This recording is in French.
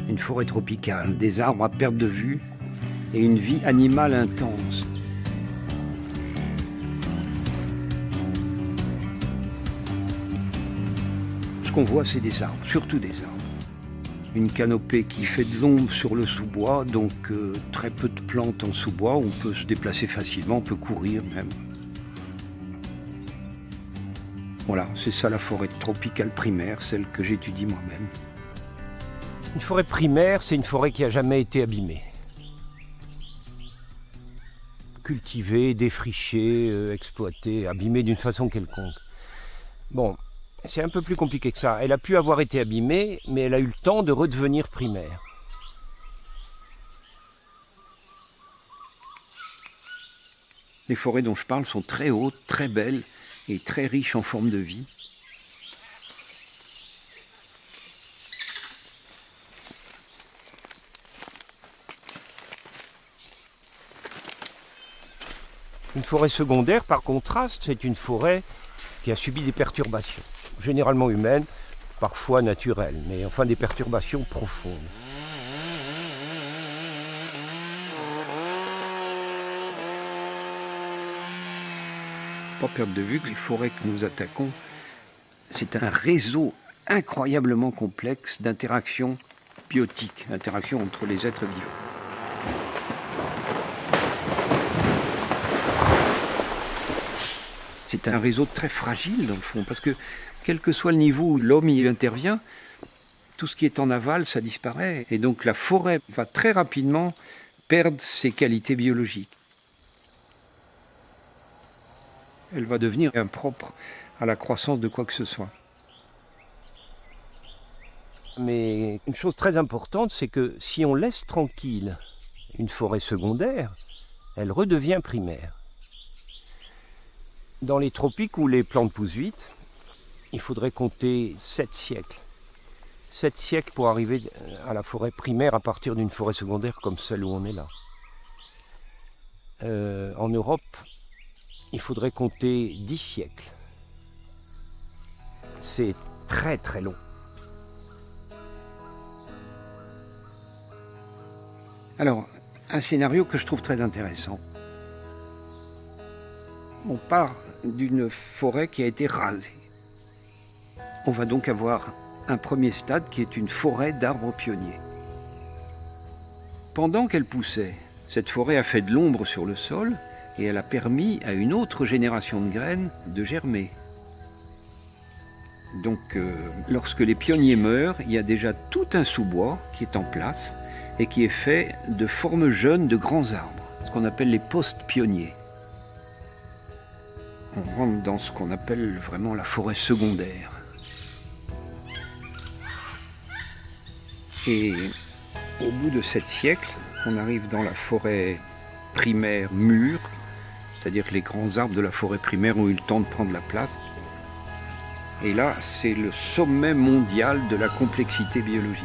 Une forêt tropicale, des arbres à perte de vue et une vie animale intense. Ce qu'on voit, c'est des arbres, surtout des arbres. Une canopée qui fait de l'ombre sur le sous-bois, donc très peu de plantes en sous-bois. On peut se déplacer facilement, on peut courir même. Voilà, c'est ça la forêt tropicale primaire, celle que j'étudie moi-même. Une forêt primaire, c'est une forêt qui n'a jamais été abîmée. Cultivée, défrichée, exploitée, abîmée d'une façon quelconque. Bon, c'est un peu plus compliqué que ça. Elle a pu avoir été abîmée, mais elle a eu le temps de redevenir primaire. Les forêts dont je parle sont très hautes, très belles et très riches en formes de vie. Une forêt secondaire, par contraste, c'est une forêt qui a subi des perturbations, généralement humaines, parfois naturelles, mais enfin des perturbations profondes. Pas perdre de vue que les forêts que nous attaquons, c'est un réseau incroyablement complexe d'interactions biotiques, interactions entre les êtres vivants. C'est un réseau très fragile dans le fond, parce que quel que soit le niveau où l'homme y intervient, tout ce qui est en aval, ça disparaît. Et donc la forêt va très rapidement perdre ses qualités biologiques. Elle va devenir impropre à la croissance de quoi que ce soit. Mais une chose très importante, c'est que si on laisse tranquille une forêt secondaire, elle redevient primaire. Dans les tropiques où les plantes poussent vite, il faudrait compter 7 siècles. 7 siècles pour arriver à la forêt primaire à partir d'une forêt secondaire comme celle où on est là. En Europe, il faudrait compter 10 siècles. C'est très très long. Alors, un scénario que je trouve très intéressant. On part d'une forêt qui a été rasée. On va donc avoir un premier stade qui est une forêt d'arbres pionniers. Pendant qu'elle poussait, cette forêt a fait de l'ombre sur le sol et elle a permis à une autre génération de graines de germer. Donc, lorsque les pionniers meurent, il y a déjà tout un sous-bois qui est en place et qui est fait de formes jeunes de grands arbres, ce qu'on appelle les post-pionniers. On rentre dans ce qu'on appelle vraiment la forêt secondaire. Et au bout de 7 siècles, on arrive dans la forêt primaire mûre, c'est-à-dire que les grands arbres de la forêt primaire ont eu le temps de prendre la place. Et là, c'est le sommet mondial de la complexité biologique.